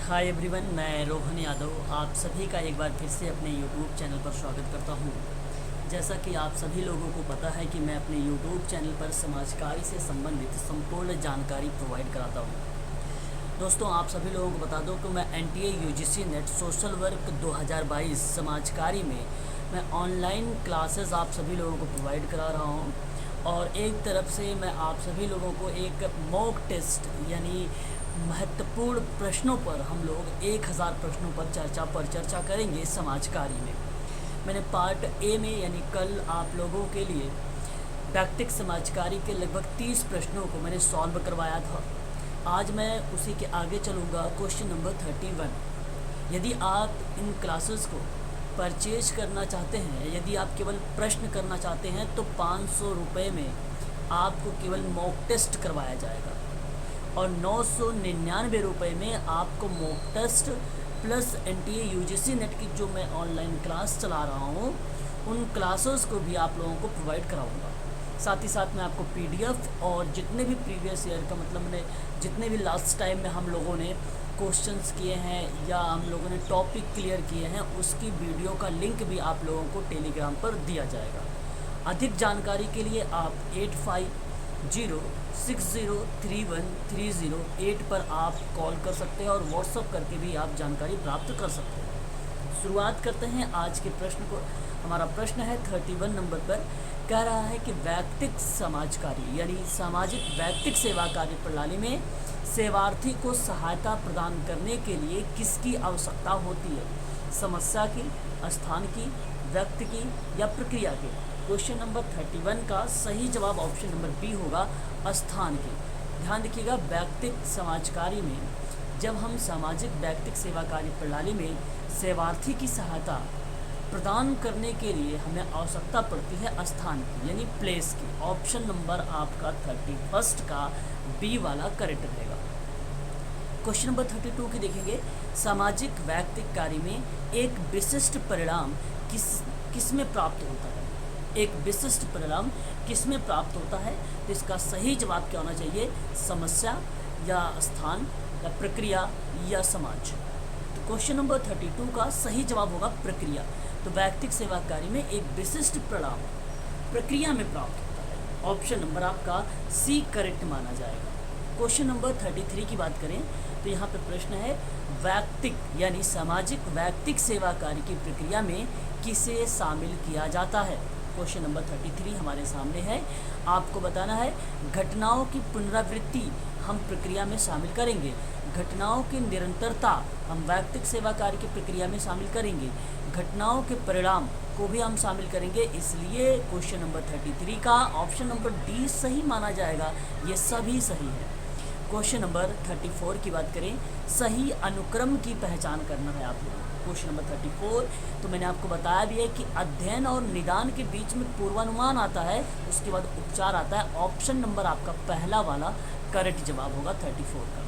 Hi everyone, मैं रोहन यादव आप सभी का एक बार फिर से अपने यूट्यूब चैनल पर स्वागत करता हूं। जैसा कि आप सभी लोगों को पता है कि मैं अपने यूट्यूब चैनल पर समाजकारी से संबंधित संपूर्ण जानकारी प्रोवाइड कराता हूं। दोस्तों, आप सभी लोगों को बता दूं कि मैं NTA UGC net social work 2022 समाजकारी में मैं ऑनलाइन क्लासेस आप सभी लोगों को प्रोवाइड करा रहा हूँ। और एक तरफ से मैं आप सभी लोगों को एक मॉक टेस्ट यानी महत्वपूर्ण प्रश्नों पर हम लोग 1000 प्रश्नों पर चर्चा करेंगे समाजकारी में। मैंने पार्ट ए में यानी कल आप लोगों के लिए व्यक्तिक समाजकारी के लगभग 30 प्रश्नों को मैंने सॉल्व करवाया था। आज मैं उसी के आगे चलूँगा। Question number 31। यदि आप इन क्लासेस को परचेज करना चाहते हैं, यदि आप केवल प्रश्न करना चाहते हैं तो 500 रुपये में आपको केवल मॉक टेस्ट करवाया जाएगा और 999 रुपये में आपको mock test plus NTA UGC net की जो मैं ऑनलाइन क्लास चला रहा हूँ उन क्लासेस को भी आप लोगों को प्रोवाइड कराऊंगा। साथ ही साथ मैं आपको PDF और जितने भी प्रीवियस ईयर का मतलब मैंने जितने भी लास्ट टाइम में हम लोगों ने क्वेश्चंस किए हैं या हम लोगों ने टॉपिक क्लियर किए हैं उसकी वीडियो का लिंक भी आप लोगों को टेलीग्राम पर दिया जाएगा। अधिक जानकारी के लिए आप 8506031308 पर आप कॉल कर सकते हैं और व्हाट्सअप करके भी आप जानकारी प्राप्त कर सकते हैं। शुरुआत करते हैं आज के प्रश्न को। हमारा प्रश्न है 31 नंबर पर। कह रहा है कि वैयक्तिक समाजकारी यानी सामाजिक वैयक्तिक सेवा कार्य प्रणाली में सेवार्थी को सहायता प्रदान करने के लिए किसकी आवश्यकता होती है? समस्या की, स्थान की, व्यक्ति की या प्रक्रिया की? क्वेश्चन नंबर 31 का सही जवाब ऑप्शन नंबर बी होगा, स्थान की। ध्यान रखिएगा, वैयक्तिक समाजकारी में जब हम सामाजिक वैयक्तिक सेवा कार्य प्रणाली में सेवार्थी की सहायता प्रदान करने के लिए हमें आवश्यकता पड़ती है स्थान की यानी प्लेस की। ऑप्शन नंबर आपका 31 का बी वाला करेक्ट रहेगा। क्वेश्चन नंबर 32 की देखेंगे। सामाजिक वैयक्तिक कार्य में एक विशिष्ट परिणाम किस में प्राप्त होता है? एक विशिष्ट परिणाम किस में प्राप्त होता है? तो इसका सही जवाब क्या होना चाहिए? समस्या या स्थान या प्रक्रिया या समाज। तो क्वेश्चन नंबर 32 का सही जवाब होगा प्रक्रिया। तो वैयक्तिक सेवा कार्य में एक विशिष्ट परिणाम प्रक्रिया में प्राप्त होता है। ऑप्शन नंबर आपका सी करेक्ट माना जाएगा। क्वेश्चन नंबर 33 की बात करें तो यहाँ पे प्रश्न है वैयक्तिक यानी सामाजिक वैयक्तिक सेवा कार्य की प्रक्रिया में किसे शामिल किया जाता है? क्वेश्चन नंबर 33 हमारे सामने है। आपको बताना है घटनाओं की पुनरावृत्ति हम प्रक्रिया में शामिल करेंगे, घटनाओं की निरंतरता हम वैयक्तिक सेवा कार्य की प्रक्रिया में शामिल करेंगे, घटनाओं के परिणाम को भी हम शामिल करेंगे। इसलिए क्वेश्चन नंबर 33 का ऑप्शन नंबर डी सही माना जाएगा। ये सभी सही है। क्वेश्चन नंबर 34 की बात करें, सही अनुक्रम की पहचान करना है आप लोगों को। क्वेश्चन नंबर 34 तो मैंने आपको बताया भी है कि अध्ययन और निदान के बीच में पूर्वानुमान आता है, उसके बाद उपचार आता है। ऑप्शन नंबर आपका पहला वाला करेक्ट जवाब होगा 34 का।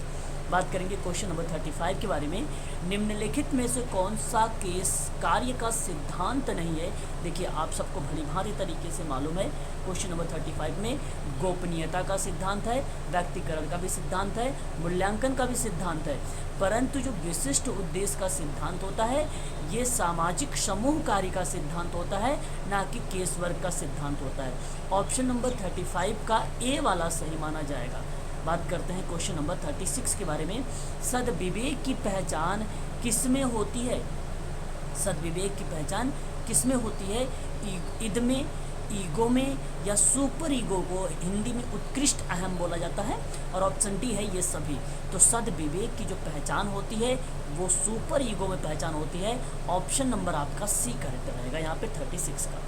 बात करेंगे क्वेश्चन नंबर 35 के बारे में। निम्नलिखित में से कौन सा केस कार्य का सिद्धांत नहीं है? देखिए, आप सबको भलीभांति तरीके से मालूम है क्वेश्चन नंबर 35 में गोपनीयता का सिद्धांत है, व्यक्तिकरण का भी सिद्धांत है, मूल्यांकन का भी सिद्धांत है, परंतु जो विशिष्ट उद्देश्य का सिद्धांत होता है ये सामाजिक समूह कार्य का सिद्धांत होता है, ना कि केस वर्ग का सिद्धांत होता है। ऑप्शन नंबर 35 का ए वाला सही माना जाएगा। बात करते हैं क्वेश्चन नंबर 36 के बारे में। सद्विवेक की पहचान किसमें होती है? सद्विवेक की पहचान किसमें होती है? ईद में, ईगो में या सुपर ईगो को हिंदी में उत्कृष्ट अहम बोला जाता है। और ऑप्शन डी है ये सभी। तो सद्विवेक की जो पहचान होती है वो सुपर ईगो में पहचान होती है। ऑप्शन नंबर आपका सी करेक्ट रहेगा यहाँ पे 36 का।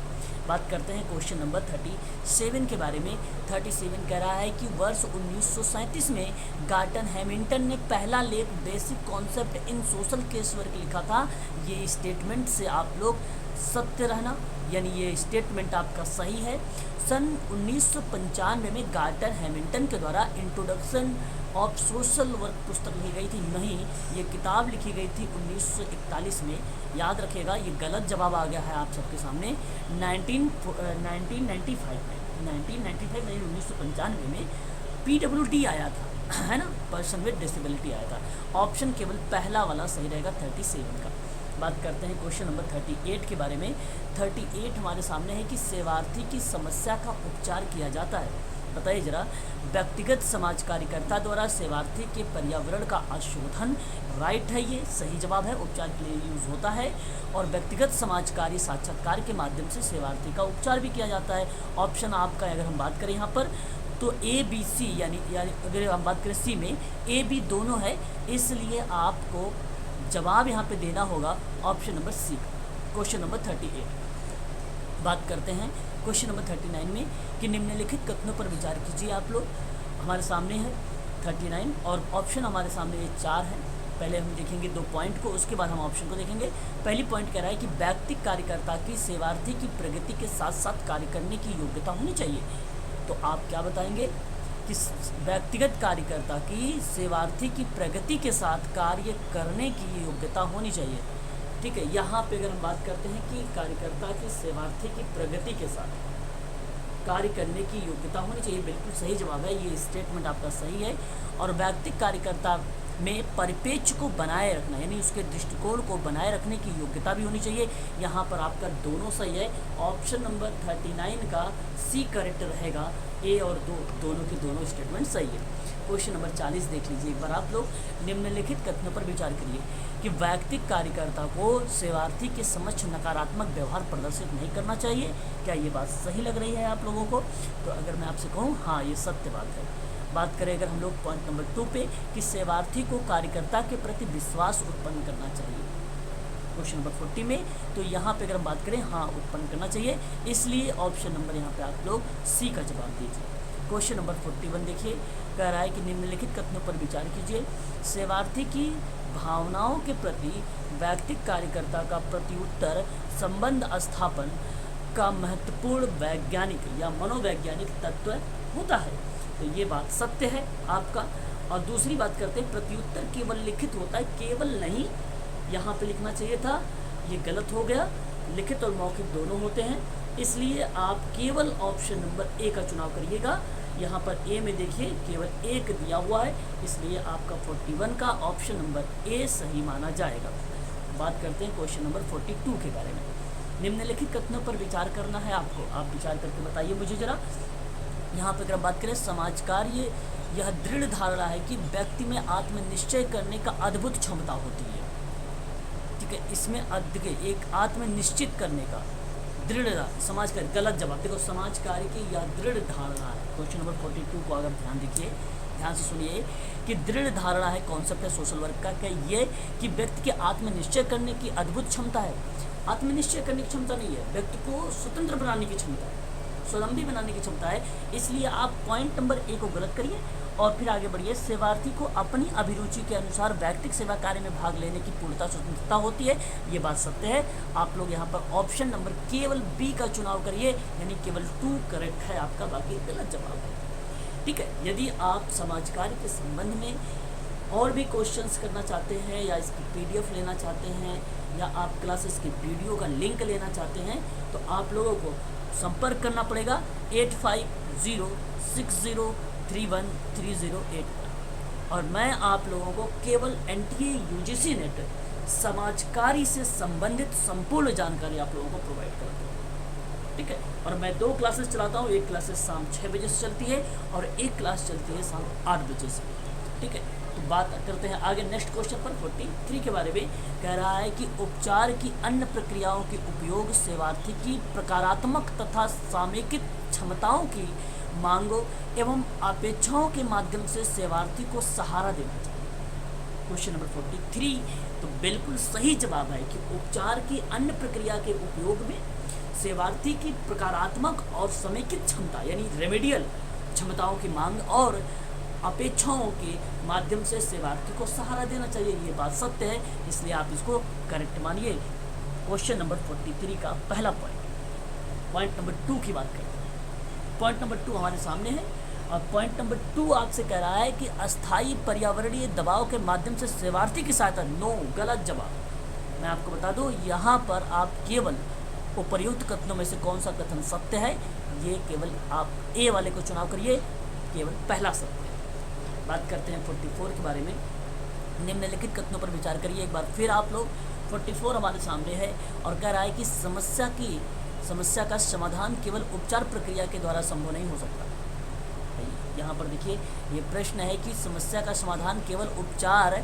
बात करते हैं क्वेश्चन नंबर 37 के बारे में। 37 कह रहा है कि वर्ष 1937 में गार्टन हैमिल्टन ने पहला लेख basic concept in social case work लिखा था। ये स्टेटमेंट से आप लोग सत्य रहना यानी ये स्टेटमेंट आपका सही है। सन 1995 में गार्टन हैमिल्टन के द्वारा इंट्रोडक्शन ऑफ सोशल वर्क पुस्तक लिखी गई थी। नहीं, ये किताब लिखी गई थी 1941 में। याद रखिएगा, ये गलत जवाब आ गया है आप सबके सामने। 1995 में 1995 में 1995 में PWD आया था, है ना। पर्सन विद डिसेबिलिटी आया था। ऑप्शन केवल पहला वाला सही रहेगा 37 का। बात करते हैं क्वेश्चन नंबर 38 के बारे में। 38 हमारे सामने है कि सेवार्थी की समस्या का उपचार किया जाता है। बताइए जरा, व्यक्तिगत समाज कार्यकर्ता द्वारा सेवार्थी के पर्यावरण का अशोधन, राइट है, ये सही जवाब है, उपचार के लिए यूज होता है। और व्यक्तिगत समाजकारी साक्षात्कार के माध्यम से सेवार्थी का उपचार भी किया जाता है। ऑप्शन आपका अगर हम बात करें यहाँ पर तो ए बी सी, यानी अगर हम बात करें सी में ए बी दोनों है, इसलिए आपको जवाब यहाँ पे देना होगा ऑप्शन नंबर सी का, क्वेश्चन नंबर 38। बात करते हैं क्वेश्चन नंबर 39 में कि निम्नलिखित कथनों पर विचार कीजिए। आप लोग हमारे सामने है 39 और ऑप्शन हमारे सामने ये 4 हैं। पहले हम देखेंगे 2 पॉइंट को, उसके बाद हम ऑप्शन को देखेंगे। पहली पॉइंट कह रहा है कि व्यक्तिगत कार्यकर्ता की सेवार्थी की प्रगति के साथ साथ कार्य करने की योग्यता होनी चाहिए। तो आप क्या बताएंगे कि व्यक्तिगत कार्यकर्ता की सेवार्थी की प्रगति के साथ कार्य करने की योग्यता होनी चाहिए। ठीक है, यहाँ पे अगर हम बात करते हैं कि कार्यकर्ता की सेवार्थी की प्रगति के साथ कार्य करने की योग्यता होनी चाहिए, बिल्कुल सही जवाब है, ये स्टेटमेंट आपका सही है। और व्यक्तिगत कार्यकर्ता में परिपेक्ष को बनाए रखना, यानी उसके दृष्टिकोण को बनाए रखने की योग्यता भी होनी चाहिए। यहाँ पर आपका दोनों सही है। ऑप्शन नंबर 39 का सी करेक्ट रहेगा, ए और दोनों के दोनों स्टेटमेंट सही है। क्वेश्चन नंबर 40 देख लीजिए एक बार आप लोग। निम्नलिखित कथनों पर विचार करिए कि व्यक्तिगत कार्यकर्ता को सेवार्थी के समक्ष नकारात्मक व्यवहार प्रदर्शित नहीं करना चाहिए। क्या ये बात सही लग रही है आप लोगों को? तो अगर मैं आपसे कहूँ हाँ, ये सत्य बात है। बात करें अगर हम लोग पॉइंट नंबर 2 पे कि सेवार्थी को कार्यकर्ता के प्रति विश्वास उत्पन्न करना चाहिए, क्वेश्चन नंबर 40 में, तो यहाँ पे अगर हम बात करें हाँ, उत्पन्न करना चाहिए, इसलिए ऑप्शन नंबर यहाँ पे आप लोग सी का जवाब दीजिए। क्वेश्चन नंबर 41 देखिए, कह रहा है कि निम्नलिखित कथनों पर विचार कीजिए। सेवार्थी की भावनाओं के प्रति व्यक्तिगत कार्यकर्ता का प्रत्युत्तर संबंध स्थापन का महत्वपूर्ण वैज्ञानिक या मनोवैज्ञानिक तत्व होता है। तो ये बात सत्य है आपका। और दूसरी बात करते हैं, प्रत्युत्तर केवल लिखित होता है, केवल नहीं, यहाँ पे लिखना चाहिए था, ये गलत हो गया, लिखित और मौखिक दोनों होते हैं, इसलिए आप केवल ऑप्शन नंबर ए का चुनाव करिएगा। यहाँ पर ए में देखिए केवल एक दिया हुआ है, इसलिए आपका 41 का ऑप्शन नंबर ए सही माना जाएगा। बात करते हैं क्वेश्चन नंबर 42 के बारे में। निम्नलिखित कथनों पर विचार करना है आपको, आप विचार करके बताइए मुझे जरा। यहाँ पर अगर बात करें समाज कार्य, यह दृढ़ धारणा है कि व्यक्ति में आत्मनिश्चय करने का अद्भुत क्षमता होती है। ठीक है, इसमें एक आत्मनिश्चित करने का दृढ़ समाज कार्य, गलत जवाब। देखो, समाज कार्य की यह दृढ़ धारणा है। क्वेश्चन नंबर 42 को अगर ध्यान देखिए, ध्यान से सुनिए कि दृढ़ धारणा है, कॉन्सेप्ट है सोशल वर्क का, क्या ये कि व्यक्ति के आत्मनिश्चय करने की अद्भुत क्षमता है। आत्मनिश्चय करने की क्षमता नहीं है, व्यक्ति को स्वतंत्र बनाने की क्षमता है, स्वावलंबी बनाने की क्षमता है। इसलिए आप पॉइंट नंबर ए को गलत करिए और फिर आगे बढ़िए। सेवार्थी को अपनी अभिरुचि के अनुसार व्यक्तिगत सेवा कार्य में भाग लेने की पूर्णता स्वतंत्रता होती है, ये बात सत्य है। आप लोग यहाँ पर ऑप्शन नंबर केवल बी का चुनाव करिए, यानी केवल 2 करेक्ट है आपका, बाकी गलत जवाब है। ठीक है, यदि आप समाज कार्य के संबंध में और भी क्वेश्चंस करना चाहते हैं या इसकी PDF लेना चाहते हैं या आप क्लासेस की वीडियो का लिंक लेना चाहते हैं, तो आप लोगों को संपर्क करना पड़ेगा 8506031308 पर। और मैं आप लोगों को केवल NTA UGC नेट समाजकारी से संबंधित संपूर्ण जानकारी आप लोगों को प्रोवाइड करता हूँ। ठीक है, और मैं 2 क्लासेस चलाता हूँ, एक क्लासेस शाम 6 बजे से चलती है और एक क्लास चलती है शाम 8 बजे से। ठीक है, तो बात करते हैं आगे नेक्स्ट क्वेश्चन पर 43 के बारे में। कह रहा है कि उपचार की अन्य प्रक्रियाओं के उपयोग सेवार्थी की प्रकारात्मक तथा सामयिक क्षमताओं की मांगों एवं अपेक्षाओं के माध्यम से सेवार्थी को सहारा देना चाहिए। क्वेश्चन नंबर 43 तो बिल्कुल सही जवाब है कि उपचार की अन्य प्रक्रिया के उपयोग में सेवार्थी की प्रकारात्मक और समेकित क्षमता यानी रेमेडियल क्षमताओं की मांग और अपेक्षाओं के माध्यम से सेवार्थी को सहारा देना चाहिए, ये बात सत्य है, इसलिए आप इसको करेक्ट मानिए। क्वेश्चन नंबर 43 का पहला पॉइंट नंबर 2 की बात करते हैं। पॉइंट नंबर 2 हमारे सामने है और पॉइंट नंबर 2 आपसे कह रहा है कि अस्थायी पर्यावरणीय दबाव के माध्यम से सेवार्थी की सहायता, नो, गलत जवाब। मैं आपको बता दूं, यहाँ पर आप केवल उपर्युक्त कथनों में से कौन सा कथन सत्य है, ये केवल आप ए वाले को चुनाव करिए, केवल पहला सत्य है। बात करते हैं 44 के बारे में। निम्नलिखित कथनों पर विचार करिए एक बार फिर आप लोग। 44 हमारे सामने है और कह रहा है कि समस्या का समाधान केवल उपचार प्रक्रिया के द्वारा संभव नहीं हो सकता। यहाँ पर देखिए ये प्रश्न है कि समस्या का समाधान केवल उपचार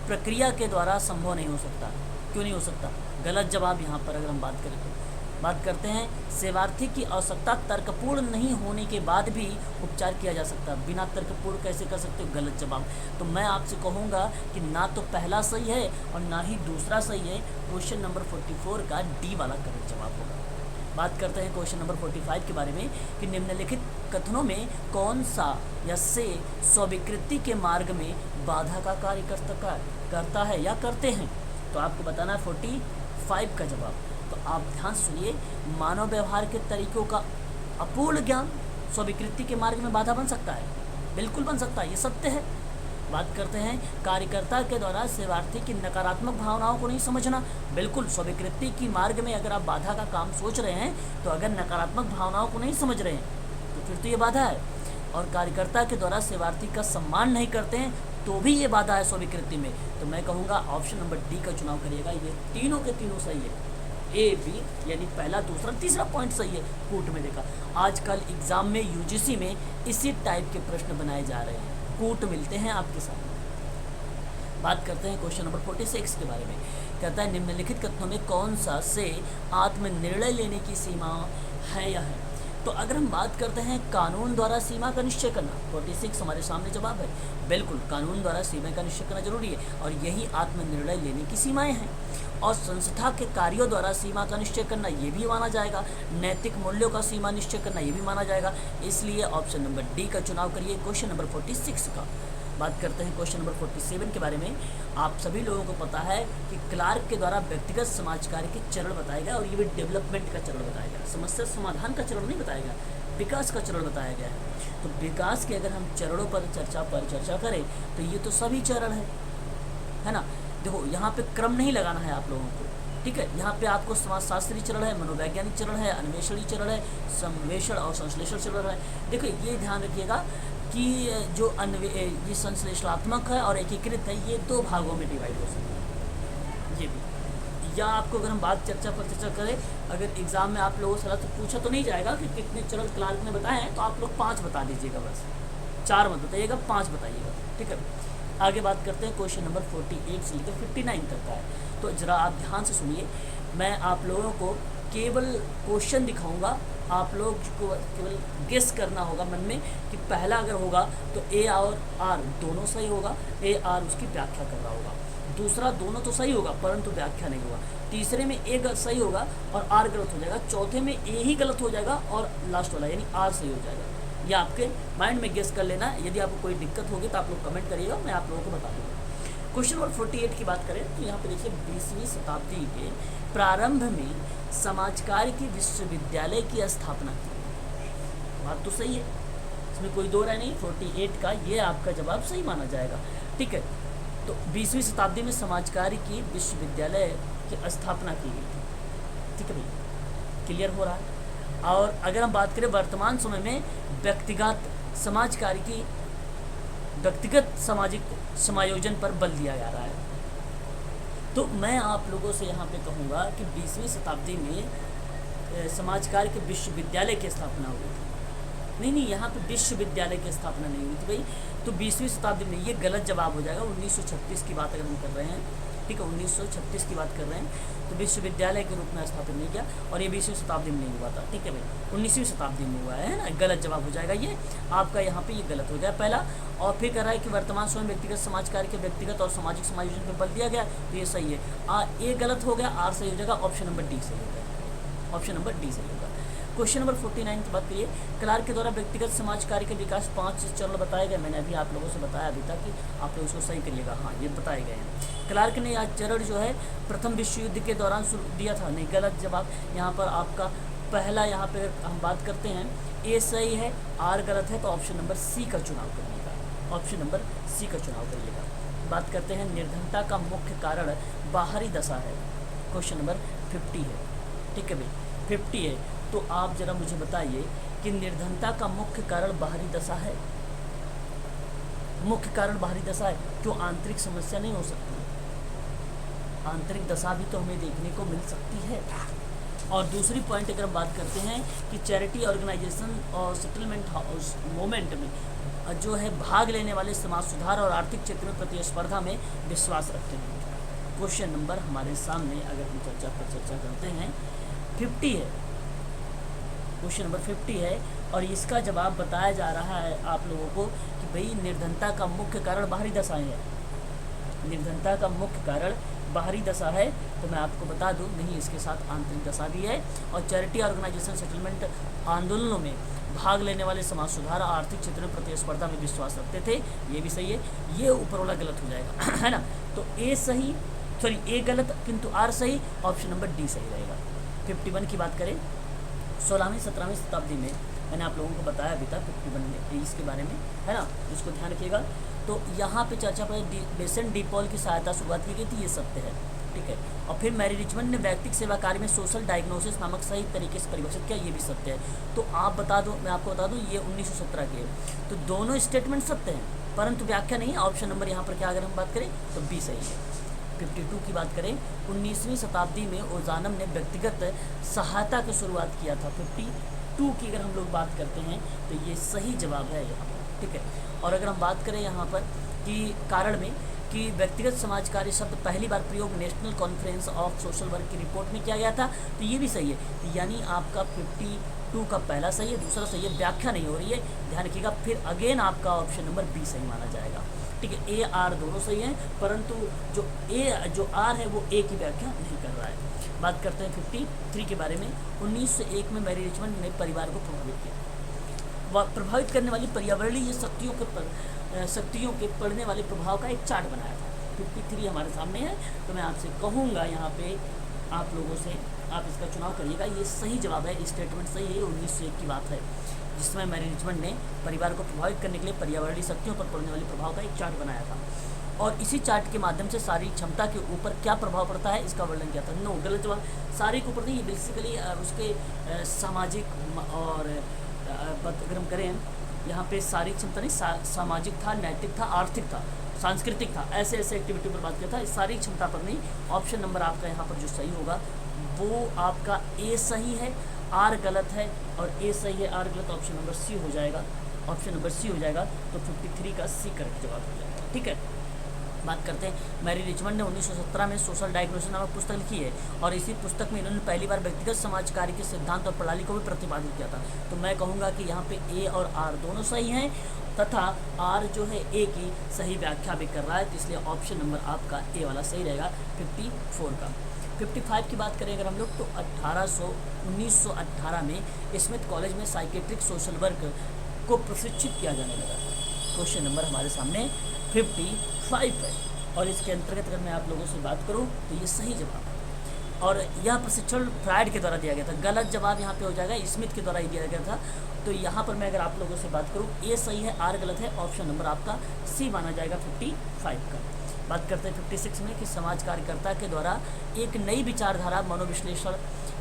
प्रक्रिया के द्वारा संभव नहीं हो सकता। क्यों नहीं हो सकता? गलत जवाब यहाँ पर अगर हम बात करें तो बात करते हैं सेवार्थी की आवश्यकता तर्कपूर्ण नहीं होने के बाद भी उपचार किया जा सकता। बिना तर्कपूर्ण कैसे कर सकते हो? गलत जवाब। तो मैं आपसे कहूँगा कि ना तो पहला सही है और ना ही दूसरा सही है। क्वेश्चन नंबर 44 का डी वाला करेक्ट जवाब होगा। बात करते हैं क्वेश्चन नंबर 45 के बारे में कि निम्नलिखित कथनों में कौन सा या से स्वीकृति के मार्ग में बाधा का कार्य करता है या करते हैं। तो आपको बताना है 45 का जवाब। तो आप ध्यान से सुनिए। मानव व्यवहार के तरीकों का अपूर्ण ज्ञान स्वीकृति के मार्ग में बाधा बन सकता है। बिल्कुल बन सकता है, ये सत्य है। बात करते हैं कार्यकर्ता के द्वारा सेवार्थी की नकारात्मक भावनाओं को नहीं समझना। बिल्कुल स्वीकृति की मार्ग में अगर आप बाधा का काम सोच रहे हैं तो अगर नकारात्मक भावनाओं को नहीं समझ रहे हैं तो फिर तो ये बाधा है। और कार्यकर्ता के द्वारा सेवार्थी का सम्मान नहीं करते हैं तो भी ये बाधा है स्वीकृति में। तो मैं कहूँगा ऑप्शन नंबर डी का चुनाव करिएगा। ये तीनों के तीनों सही है। ए बी यानी पहला दूसरा तीसरा पॉइंट सही है। कूट में देखा आजकल एग्जाम में यूजीसी में इसी टाइप के प्रश्न बनाए जा रहे हैं। कूट मिलते हैं आपके साथ। बात करते हैं क्वेश्चन नंबर 46 के बारे में। कहता है निम्नलिखित कथनों में कौन सा से आत्मनिर्णय लेने की सीमा है या है। तो अगर हम बात करते हैं कानून द्वारा सीमा का निश्चय करना, 46 हमारे सामने जवाब है। बिल्कुल कानून द्वारा सीमा का निश्चय करना जरूरी है और यही आत्मनिर्णय लेने की सीमाएं हैं। और संस्था के कार्यों द्वारा सीमा का निश्चय करना ये भी माना जाएगा। नैतिक मूल्यों का सीमा निश्चय करना ये भी माना जाएगा। इसलिए ऑप्शन नंबर डी का चुनाव करिए क्वेश्चन नंबर 46 का। बात करते हैं क्वेश्चन नंबर 47 के बारे में। आप सभी लोगों को पता है कि क्लार्क के द्वारा व्यक्तिगत समाज कार्य के चरण बताया गया और ये भी डेवलपमेंट का चरण बताया गया। समस्या समाधान का चरण नहीं बताया गया, विकास का चरण बताया गया है। तो विकास के अगर हम चरणों पर चर्चा करें तो ये तो सभी चरण है ना। देखो यहाँ पे क्रम नहीं लगाना है आप लोगों को, ठीक है। यहाँ पे आपको समाजशास्त्री चरण है, मनोवैज्ञानिक चरण है, अन्वेषणी चरण है, संवेषण और संश्लेषण चरण है। देखो ये ध्यान रखिएगा कि जो ये संश्लेषणात्मक है और एकीकृत है, ये दो भागों में डिवाइड हो सकता है। ये भी या आपको अगर हम बात चर्चा करें, अगर एग्जाम में आप लोगों से पूछा तो नहीं जाएगा कि कितने चरण क्लार्क ने बताए हैं, तो आप लोग 5 बता दीजिएगा, बस 4 मत बताइएगा, 5 बताइएगा, ठीक है। आगे बात करते हैं क्वेश्चन नंबर 48 से लेकर 59 तक का है। तो ज़रा आप ध्यान से सुनिए। मैं आप लोगों को केवल क्वेश्चन दिखाऊंगा, आप लोग को केवल गेस करना होगा मन में कि पहला अगर होगा तो ए और आर दोनों सही होगा, ए आर उसकी व्याख्या कर रहा होगा। दूसरा दोनों तो सही होगा परंतु व्याख्या नहीं होगा। तीसरे में ए सही होगा और आर गलत हो जाएगा। चौथे में ए ही गलत हो जाएगा और लास्ट वाला यानी आर सही हो जाएगा। या आपके माइंड में गेस कर लेना। यदि आपको कोई दिक्कत होगी तो आप लोग कमेंट करिएगा, मैं आप लोगों को बता दूँगा। क्वेश्चन नंबर 48 की बात करें तो यहाँ पे देखिए 20वीं शताब्दी के प्रारंभ में समाज कार्य की विश्वविद्यालय की स्थापना की। बात तो सही है, इसमें कोई दो राय नहीं। 48 का ये आपका जवाब सही माना जाएगा, ठीक है। तो 20वीं शताब्दी में समाज कार्य की विश्वविद्यालय की स्थापना की गई थी, ठीक है भाई, क्लियर हो रहा है। और अगर हम बात करें वर्तमान समय में व्यक्तिगत समाज कार्य की व्यक्तिगत सामाजिक समायोजन पर बल दिया जा रहा है। तो मैं आप लोगों से यहाँ पे कहूँगा कि 20वीं शताब्दी में समाज कार्य के विश्वविद्यालय की स्थापना हुई थी। नहीं, यहाँ पे विश्वविद्यालय की स्थापना नहीं हुई थी भाई। तो 20वीं शताब्दी में ये गलत जवाब हो जाएगा। 1936 की बात अगर हम कर रहे हैं, ठीक है, 1936 की बात कर रहे हैं, तो विश्वविद्यालय के रूप में स्थापित नहीं किया और ये 20वीं शताब्दी में नहीं हुआ था, ठीक है भाई, 19वीं शताब्दी में हुआ है ना। गलत जवाब हो जाएगा ये आपका, यहाँ पे ये गलत हो गया पहला। और फिर कह रहा है कि वर्तमान समय व्यक्तिगत समाज कार्य के व्यक्तिगत और सामाजिक समायोजन पर बल दिया गया, तो ये सही है। ए गलत हो गया, आर सही हो जाएगा, ऑप्शन नंबर डी सही हो गया, ऑप्शन नंबर डी सही होगा। क्वेश्चन नंबर 49 की बात करिए। क्लार्क के द्वारा व्यक्तिगत समाज कार्य के विकास 5 चरण बताए गए। मैंने अभी आप लोगों से बताया अभी तक कि आप लोग इसको सही करिएगा। हाँ, ये बताए गए हैं। क्लार्क ने यह चरण जो है प्रथम विश्व युद्ध के दौरान शुरू दिया था। नहीं, गलत जवाब। यहाँ पर आपका पहला, यहाँ पर हम बात करते हैं, ए सही है, आर गलत है, तो ऑप्शन नंबर सी का चुनाव करिएगा, ऑप्शन नंबर सी का चुनाव करिएगा। बात करते हैं निर्धनता का मुख्य कारण बाहरी दशा है। क्वेश्चन नंबर 50 है, ठीक है भाई, 50 है। तो आप जरा मुझे बताइए कि निर्धनता का मुख्य कारण बाहरी दशा है। मुख्य कारण बाहरी दशा है, क्यों आंतरिक समस्या नहीं हो सकती? आंतरिक दशा भी तो हमें देखने को मिल सकती है। और दूसरी पॉइंट अगर हम बात करते हैं कि चैरिटी ऑर्गेनाइजेशन और सेटलमेंट हाउस मूवमेंट में जो है भाग लेने वाले समाज सुधार और आर्थिक क्षेत्र में प्रतिस्पर्धा में विश्वास रखते हैं। क्वेश्चन नंबर हमारे सामने अगर हम चर्चा करते हैं 50 है, क्वेश्चन नंबर 50 है और इसका जवाब बताया जा रहा है आप लोगों को कि भाई निर्धनता का मुख्य कारण बाहरी दशाएं हैं। निर्धनता का मुख्य कारण बाहरी दशा है, तो मैं आपको बता दूं नहीं, इसके साथ आंतरिक दशा भी है। और चैरिटी ऑर्गेनाइजेशन सेटलमेंट आंदोलनों में भाग लेने वाले समाज सुधार आर्थिक क्षेत्र में प्रतिस्पर्धा में विश्वास रखते थे, ये भी सही है। ये ऊपर वाला गलत हो जाएगा है ना, तो ए सही, सॉरी ए गलत किंतु आर सही, ऑप्शन नंबर डी सही रहेगा। 51 की बात करें, 16वीं 17वीं शताब्दी में मैंने आप लोगों को बताया भी था 51 में इसके बारे में, है ना, इसको ध्यान रखिएगा। तो यहाँ पे चर्चा पर बेसेंट डी पॉल की सहायता शुरुआत की गई थी, ये सत्य है, ठीक है। और फिर मैरी रिचमंड ने व्यक्तिक सेवा कार्य में सोशल डायग्नोसिस नामक सही तरीके से परिभाषित किया, ये भी सत्य है। तो आप बता दो, मैं आपको बता दूं ये 1917 के है। तो दोनों स्टेटमेंट सत्य हैं, परंतु व्याख्या नहीं है। ऑप्शन नंबर यहाँ पर क्या अगर हम बात करें तो बी सही है। 52 की बात करें, 19वीं शताब्दी में ओजानम ने व्यक्तिगत सहायता की शुरुआत किया था। 52 की अगर हम लोग बात करते हैं तो ये सही जवाब है यहाँ पर, ठीक है। और अगर हम बात करें यहाँ पर कि कारण में कि व्यक्तिगत समाज कार्य शब्द पहली बार प्रयोग national conference of social work की रिपोर्ट में किया गया था, तो ये भी सही है। तो यानी आपका 52 का पहला सही है, दूसरा सही है, व्याख्या नहीं हो रही है, ध्यान रखिएगा। फिर अगेन आपका ऑप्शन नंबर बी सही माना जाएगा, ठीक है। ए आर दोनों सही हैं, परंतु जो आर है वो ए की व्याख्या नहीं कर रहा है। बात करते हैं 53 के बारे में। 1901 में मैरी रिचमंड ने परिवार को प्रभावित किया। प्रभावित करने वाली पर्यावरणीय शक्तियों के पड़ने वाले प्रभाव का एक चार्ट बनाया था। 53 हमारे सामने है, तो मैं आपसे कहूँगा यहाँ पे आप लोगों से आप इसका चुनाव करिएगा। ये सही जवाब है, स्टेटमेंट सही है। 1901 की बात है जिसमें मैरी रिचमंड ने परिवार को प्रभावित करने के लिए पर्यावरणीय शक्तियों पर पड़ने वाले प्रभाव का एक चार्ट बनाया था और इसी चार्ट के माध्यम से शारीरिक क्षमता के ऊपर क्या प्रभाव पड़ता है इसका वर्णन किया था। नो, गलत जवाब। शारीरिक ऊपर नहीं, ये बेसिकली उसके सामाजिक और अगर हम करें यहाँ पे शारीरिक क्षमता नहीं, सामाजिक था, नैतिक था, आर्थिक था, सांस्कृतिक था, ऐसे एक्टिविटी पर बात किया था, शारीरिक क्षमता पर नहीं। ऑप्शन नंबर आपका यहाँ पर जो सही होगा वो आपका ए सही है, आर गलत है और ए सही है, आर गलत, ऑप्शन नंबर सी हो जाएगा। ऑप्शन नंबर सी हो जाएगा, तो 53 का सी करेक्ट जवाब हो जाएगा, ठीक है। बात करते हैं, मैरी रिचमंड ने 1917 में सोशल डायग्नोसिस नामक पुस्तक लिखी है और इसी पुस्तक में इन्होंने पहली बार व्यक्तिगत समाज कार्य के सिद्धांत और प्रणाली को भी प्रतिपादित किया था। तो मैं कहूँगा कि यहाँ पे ए और आर दोनों सही हैं तथा आर जो है ए की सही व्याख्या भी कर रहा है, तो इसलिए ऑप्शन नंबर आपका ए वाला सही रहेगा 54 का। 55 की बात करें अगर हम लोग तो 1918 में स्मिथ कॉलेज में साइकेट्रिक सोशल वर्क को प्रशिक्षित किया जाने लगा। क्वेश्चन नंबर हमारे सामने 55 है और इसके अंतर्गत अगर मैं आप लोगों से बात करूं तो ये सही जवाब है और यह प्रशिक्षण फ्रायड के द्वारा दिया गया था। गलत जवाब यहाँ पे हो जाएगा, स्मिथ के द्वारा ही दिया गया था। तो यहाँ पर मैं अगर आप लोगों से बात करूँ ए सही है, आर गलत है, ऑप्शन नंबर आपका सी माना जाएगा 55 का। बात करते हैं 56 में कि समाज कार्यकर्ता के द्वारा एक नई विचारधारा मनोविश्लेषण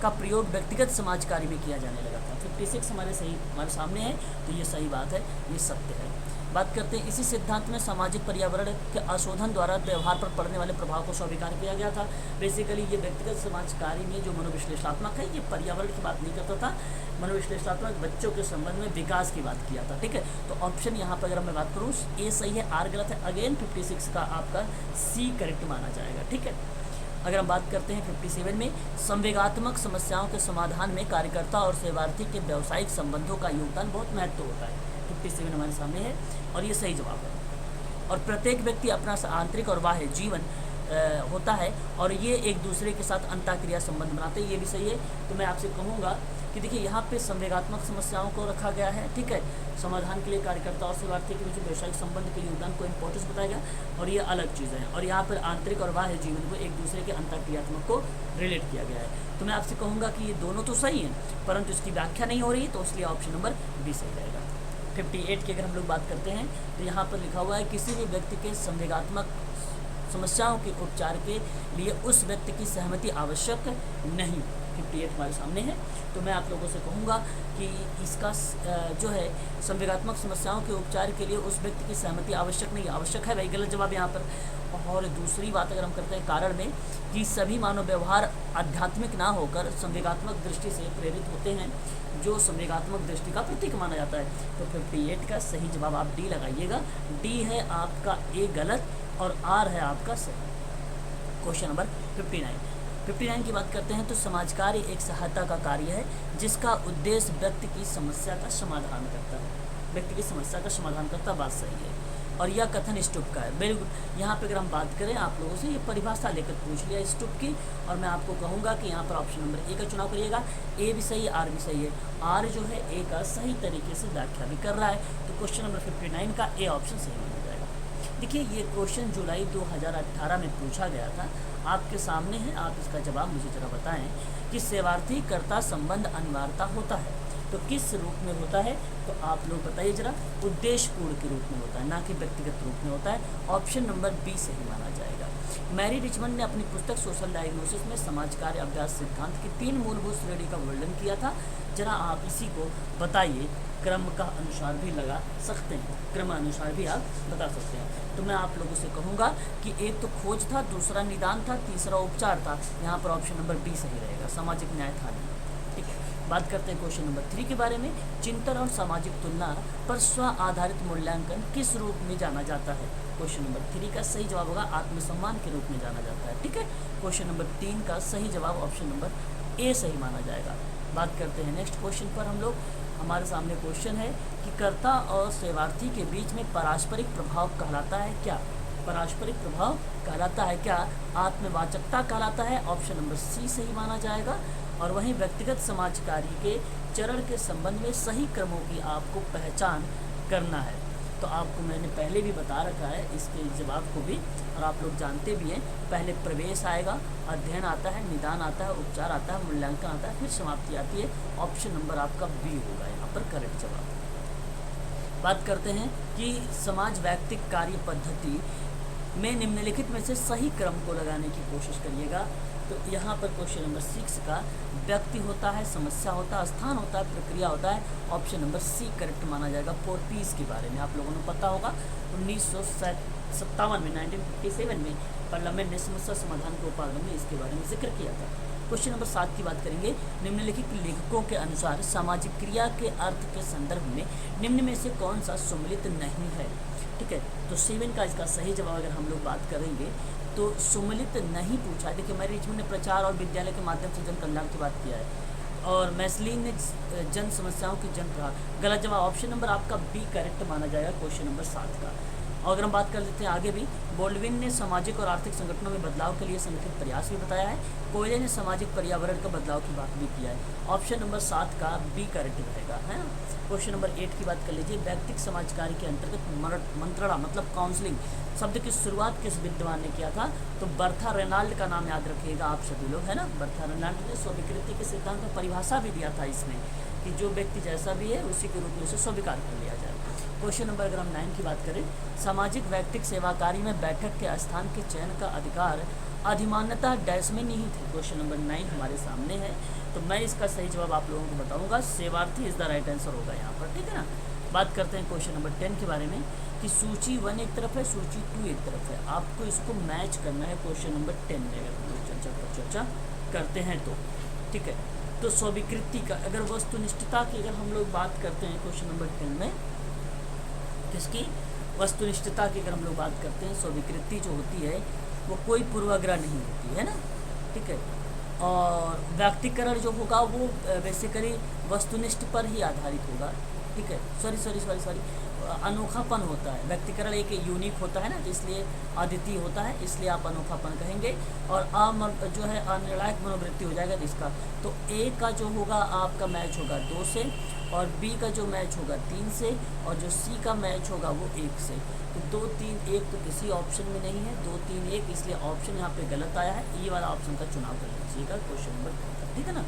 का प्रयोग व्यक्तिगत समाज कार्य में किया जाने लगा था। 56 हमारे सामने है, तो ये सही बात है, ये सत्य है। बात करते हैं, इसी सिद्धांत में सामाजिक पर्यावरण के अशोधन द्वारा व्यवहार पर पड़ने वाले प्रभाव को स्वीकार किया गया था। बेसिकली ये व्यक्तिगत समाज कार्य में जो मनोविश्लेषणात्मक है, ये पर्यावरण की बात नहीं करता था, मनोविश्लेषणात्मक बच्चों के संबंध में विकास की बात किया था, ठीक है। तो ऑप्शन यहाँ पर अगर मैं बात करूँ ए सही है, आर गलत है, अगेन 56 का आपका सी करेक्ट माना जाएगा, ठीक है। अगर हम बात करते हैं 57 में, संवेगात्मक समस्याओं के समाधान में कार्यकर्ता और सेवार्थी के व्यावसायिक संबंधों का योगदान बहुत महत्व होता है। 57 हमारे सामने है और ये सही जवाब है। और प्रत्येक व्यक्ति अपना आंतरिक और बाह्य जीवन होता है और ये एक दूसरे के साथ अंतःक्रिया संबंध बनाते हैं, ये भी सही है। तो मैं आपसे कहूँगा कि देखिए यहाँ पे संवेगात्मक समस्याओं को रखा गया है, ठीक है। समाधान के लिए कार्यकर्ता और सेवार्थी के बीच व्यवसायिक संबंध के योगदान को इम्पोर्टेंस बताया गया और ये अलग चीज़ें हैं। और यहाँ पर आंतरिक और बाह्य जीवन को एक दूसरे के अंतःक्रियात्मक को रिलेट किया गया है। तो मैं आपसे कहूँगा कि ये दोनों तो सही हैं, परंतु इसकी व्याख्या नहीं हो रही, तो इसलिए ऑप्शन नंबर बी सही रहेगा। 58 की अगर हम लोग बात करते हैं तो यहाँ पर लिखा हुआ है, किसी भी व्यक्ति के समस्याओं के उपचार के लिए उस व्यक्ति की सहमति आवश्यक नहीं। 58 हमारे सामने है। तो मैं आप लोगों से कहूँगा कि इसका जो है संवेगात्मक समस्याओं के उपचार के लिए उस व्यक्ति की सहमति आवश्यक नहीं, आवश्यक है भाई, गलत जवाब यहाँ पर। और दूसरी बात अगर हम करते हैं कारण में, कि सभी मानव व्यवहार आध्यात्मिक ना होकर संवेगात्मक दृष्टि से प्रेरित होते हैं, जो संवेगात्मक दृष्टि का प्रतीक माना जाता है। तो 58 का सही जवाब आप डी लगाइएगा। डी है आपका ए गलत और आर है आपका सही। क्वेश्चन नंबर 59 की बात करते हैं तो समाज कार्य एक सहायता का कार्य है जिसका उद्देश्य व्यक्ति की समस्या का समाधान करता है। व्यक्ति की समस्या का समाधान करता, बात सही है। और यह कथन स्टुप का है। बिल्कुल, यहाँ पे अगर हम बात करें आप लोगों से, ये परिभाषा लेकर पूछ लिया स्टुप की, और मैं आपको कहूँगा कि यहाँ पर ऑप्शन नंबर ए का चुनाव करिएगा। ए भी सही है, आर भी सही है। आर जो है ए का सही तरीके से व्याख्या भी कर रहा है। तो क्वेश्चन नंबर 59 का ए ऑप्शन सही माना जाएगा। देखिए, ये क्वेश्चन जुलाई 2018 में पूछा गया था, आपके सामने है। आप इसका जवाब मुझे जरा बताएं कि सेवार्थी कर्ता संबंध अनिवार्यता होता है तो किस रूप में होता है? तो आप लोग बताइए जरा। उद्देश्यपूर्ण के रूप में होता है, ना कि व्यक्तिगत रूप में होता है। ऑप्शन नंबर बी सही माना जाएगा। मैरी रिचमंड ने अपनी पुस्तक सोशल डायग्नोसिस में समाज कार्य अभ्यास सिद्धांत की 3 मूलभूत श्रेणी का वर्णन किया था। जरा आप इसी को बताइए। क्रम का अनुसार भी लगा सकते हैं, क्रम अनुसार भी आप बता सकते हैं। तो मैं आप लोगों से कहूँगा कि एक तो खोज था, दूसरा निदान था, तीसरा उपचार था। यहाँ पर ऑप्शन नंबर बी सही रहेगा, सामाजिक न्याय था नहीं। ठीक है, बात करते हैं क्वेश्चन नंबर 3 के बारे में। चिंतन और सामाजिक तुलना पर स्व आधारित मूल्यांकन किस रूप में जाना जाता है? क्वेश्चन नंबर 3 का सही जवाब होगा आत्मसम्मान के रूप में जाना जाता है। ठीक है, क्वेश्चन नंबर 3 का सही जवाब ऑप्शन नंबर ए सही माना जाएगा। बात करते हैं नेक्स्ट क्वेश्चन पर हम लोग। हमारे सामने क्वेश्चन है कि कर्ता और सेवार्थी के बीच में पारस्परिक प्रभाव कहलाता है क्या? पारस्परिक प्रभाव कहलाता है क्या? आत्मवाचकता कहलाता है। ऑप्शन नंबर सी सही माना जाएगा। और वहीं व्यक्तिगत समाज कार्य के चरण के संबंध में सही क्रमों की आपको पहचान करना है। तो आपको मैंने पहले भी बता रखा है इसके जवाब को भी, और आप लोग जानते भी हैं। पहले प्रवेश आएगा, अध्ययन आता है, निदान आता है, उपचार आता है, मूल्यांकन आता है, फिर समाप्ति आती है। ऑप्शन नंबर आपका बी होगा यहाँ पर करेक्ट जवाब। बात करते हैं कि समाज व्यक्तिक कार्य पद्धति में निम्नलिखित में से सही क्रम को लगाने की कोशिश करिएगा। तो यहाँ पर क्वेश्चन नंबर 6 का व्यक्ति होता है, समस्या होता है, स्थान होता है, प्रक्रिया होता है। ऑप्शन नंबर सी करेक्ट माना जाएगा। 4 पीस के बारे में आप लोगों को पता होगा, 1957 में 1957 में पार्लियामेंट ने समस्या समाधान के उपागम में इसके बारे में जिक्र किया था। क्वेश्चन नंबर 7 की बात करेंगे। निम्नलिखित लेखकों के अनुसार सामाजिक क्रिया के अर्थ के संदर्भ में निम्न में से कौन सा सम्मिलित नहीं है? ठीक है, तो 7 का इसका सही जवाब अगर हम लोग बात करेंगे तो सम्मिलित नहीं पूछा है। देखिए, मैरी रिचमंड ने प्रचार और विद्यालय के माध्यम से जन कल्याण की बात किया है, और मैस्लिन ने जन समस्याओं की जन प्रहार। गलत जवाब ऑप्शन नंबर आपका बी करेक्ट माना जाएगा क्वेश्चन नंबर 7 का। और अगर हम बात कर लेते हैं आगे भी, बोल्डविन ने सामाजिक और आर्थिक संगठनों में बदलाव के लिए संगठित प्रयास भी बताया है। कोयले ने सामाजिक पर्यावरण का बदलाव की बात भी किया है। ऑप्शन नंबर 7 का बी करेक्ट रहेगा, है ना। क्वेश्चन नंबर 8 की बात कर लीजिए। व्यक्तिक समाज कार्य के अंतर्गत मंत्रणा मतलब काउंसलिंग शब्द की शुरुआत किस विद्वान ने किया था? तो बर्था रेनाल्ड का नाम याद रखिएगा आप सभी लोग, है ना। बर्था रेनाल्ड ने स्वीकृति के सिद्धांत में परिभाषा भी दिया था इसमें, कि जो व्यक्ति जैसा भी है उसी के रूप में उसे स्वीकार कर लिया जाए। क्वेश्चन नंबर अगर हम 9 की बात करें, सामाजिक व्यक्तिक सेवा कार्य में बैठक के स्थान के चयन का अधिकार अधिमान्यता डैश में नहीं थे। क्वेश्चन नंबर 9 हमारे सामने है, तो मैं इसका सही जवाब आप लोगों को बताऊंगा। सेवार्थी इज द राइट आंसर होगा यहाँ पर, ठीक है ना। बात करते हैं क्वेश्चन नंबर 10 के बारे में, कि सूची 1 एक तरफ है, सूची 2 एक तरफ है, आपको इसको मैच करना है क्वेश्चन नंबर 10 में अगर हम लोग चर्चा करते हैं तो, ठीक है। तो स्वीकृति का अगर वस्तुनिष्ठता की अगर हम लोग बात करते हैं क्वेश्चन नंबर 10 में, किसकी? वस्तुनिष्ठता की अगर हम लोग बात करते हैं, स्वीकृति जो होती है वो कोई पूर्वाग्रह नहीं होती है ना, ठीक है। और व्यक्तिकरण जो होगा वो बेसिकली वस्तुनिष्ठ पर ही आधारित होगा, ठीक है। सॉरी अनोखापन होता है। व्यक्तिकरण एक यूनिक होता है ना, इसलिए अद्वितीय होता है, इसलिए आप अनोखापन कहेंगे। और जो है अनिर्णायक मनोवृत्ति हो जाएगा इसका। तो ए का जो होगा आपका मैच होगा 2 से, और बी का जो मैच होगा 3 से, और जो सी का मैच होगा वो 1 से। तो 2, 3, 1 तो किसी ऑप्शन में नहीं है, 2, 3, 1, इसलिए ऑप्शन यहाँ पे गलत आया है। ये वाला ऑप्शन का चुनाव कर लीजिएगा क्वेश्चन नंबर, ठीक है ना।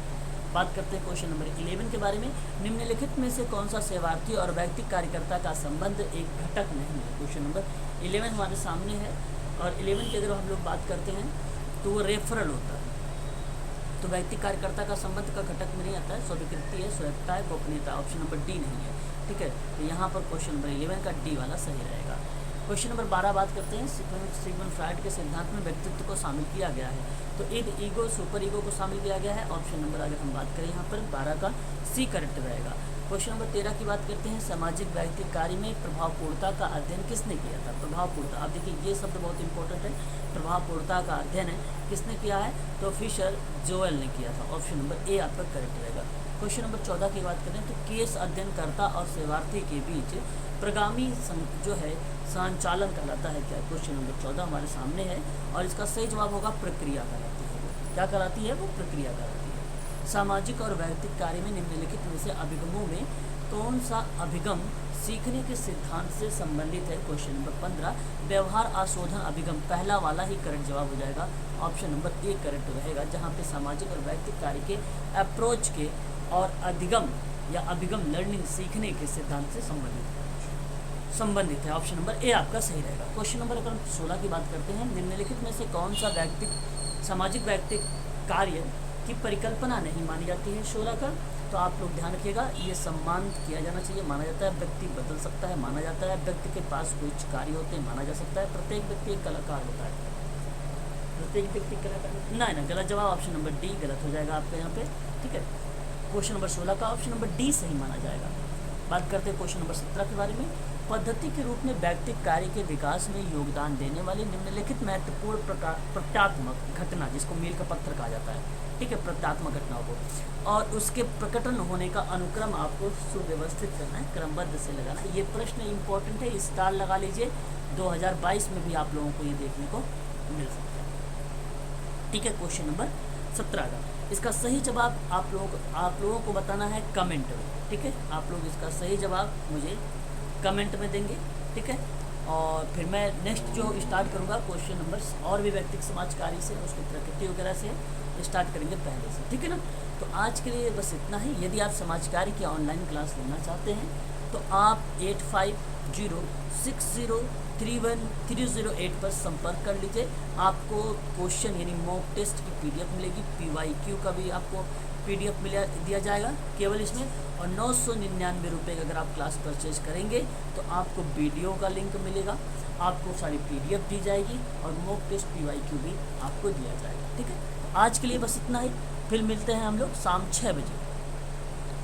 बात करते हैं क्वेश्चन नंबर 11 के बारे में। निम्नलिखित में से कौन सा सेवार्थी और व्यक्तिक कार्यकर्ता का संबंध एक घटक नहीं है? क्वेश्चन नंबर 11 हमारे सामने है। और 11 की अगर हम लोग बात करते हैं तो वो रेफरल होता है। तो व्यक्ति कार्यकर्ता का संबंध का घटक में नहीं आता है, स्वीकृति है, स्वायत्तता है, गोपनीयता। ऑप्शन नंबर डी नहीं है, ठीक है। तो यहाँ पर क्वेश्चन नंबर 11 का डी वाला सही रहेगा। क्वेश्चन नंबर 12 बात करते हैं, सिगमंड फ्रायड के सिद्धांत में व्यक्तित्व को शामिल किया गया है। तो ईड, ईगो, सुपर ईगो को शामिल किया गया है। ऑप्शन नंबर अगर हम बात करें यहाँ पर 12 का सी करेक्ट रहेगा। क्वेश्चन नंबर 13 की बात करते हैं, सामाजिक व्यक्तित्व कार्य में प्रभावपूर्णता का अध्ययन किसने किया था। प्रभावपूर्णता, आप देखिए ये शब्द बहुत इंपॉर्टेंट है। प्रभावपूर्णता का अध्ययन है किसने किया है, तो फिशर जोएल ने किया था। ऑप्शन नंबर ए आपका करेक्ट रहेगा। क्वेश्चन नंबर 14 की बात करें तो केस अध्ययनकर्ता और सेवार्थी के बीच प्रगामी जो है संचालन कहलाता है क्या। क्वेश्चन नंबर 14 हमारे सामने है और इसका सही जवाब होगा प्रक्रिया कहलाती है। क्या कहलाती है, वो प्रक्रिया कहलाती है। सामाजिक और व्यक्तित्व कार्य में निम्नलिखित में से अभिगमों में कौन सा अभिगम सीखने के सिद्धांत से संबंधित है। क्वेश्चन नंबर 15 व्यवहार आशोधन अभिगम, पहला वाला ही करेक्ट जवाब हो जाएगा। ऑप्शन नंबर ए करेक्ट रहेगा, जहाँ पे सामाजिक और व्यक्तित्व कार्य के अप्रोच के और अधिगम या अभिगम लर्निंग सीखने के सिद्धांत से संबंधित है। ऑप्शन नंबर ए आपका सही रहेगा। क्वेश्चन नंबर अगर 16 की बात करते हैं, निम्नलिखित में से कौन सा सामाजिक व्यक्तित्व कार्य की परिकल्पना नहीं मानी जाती है। 16 का तो आप लोग ध्यान रखिएगा, ये सम्मान किया जाना चाहिए, माना जाता है। व्यक्ति बदल सकता है, माना जाता है। व्यक्ति के पास कुछ कार्य होते हैं, माना जा सकता है। प्रत्येक व्यक्ति एक कलाकार होता है, प्रत्येक व्यक्ति कलाकार ना गलत जवाब ऑप्शन नंबर डी गलत हो जाएगा आपका यहाँ पे, ठीक है। क्वेश्चन नंबर 16 का ऑप्शन नंबर डी सही माना जाएगा। बात करते हैं क्वेश्चन नंबर 17 के बारे में। पद्धति के रूप में व्यक्तित्व कार्य के विकास में योगदान देने वाली निम्नलिखित महत्वपूर्ण प्रत्यात्मक घटना, जिसको मील का पत्थर कहा जाता है, ठीक है, प्रत्यात्मक घटनाओं को और उसके प्रकटन होने का अनुक्रम आपको सुव्यवस्थित करना है, क्रमबद्ध से लगाना है। ये प्रश्न इंपॉर्टेंट है, स्टार लगा लीजिए। 2022 में भी आप लोगों को ये देखने को मिल सकता है, ठीक है। क्वेश्चन नंबर 17 का इसका सही जवाब आप लोगों को बताना है कमेंट में, ठीक है। आप लोग इसका सही जवाब मुझे कमेंट में देंगे, ठीक है। और फिर मैं नेक्स्ट जो स्टार्ट करूँगा क्वेश्चन नंबर और भी व्यक्तिगत समाज कार्य से, उसकी प्रकृति वगैरह से स्टार्ट करेंगे पहले से, ठीक है ना। तो आज के लिए बस इतना ही। यदि आप समाज कार्य की ऑनलाइन क्लास लेना चाहते हैं तो आप 8506031308 पर संपर्क कर लीजिए। आपको क्वेश्चन यानी मॉक टेस्ट की PDF मिलेगी, PYQ का भी आपको PDF दिया जाएगा केवल इसमें। और 999 रुपये का अगर आप क्लास परचेज करेंगे तो आपको वीडियो का लिंक मिलेगा, आपको सारी PDF दी जाएगी और मॉक टेस्ट PYQ भी आपको दिया जाएगा, ठीक है। तो आज के लिए बस इतना ही, फिर मिलते हैं हम लोग शाम 6 बजे।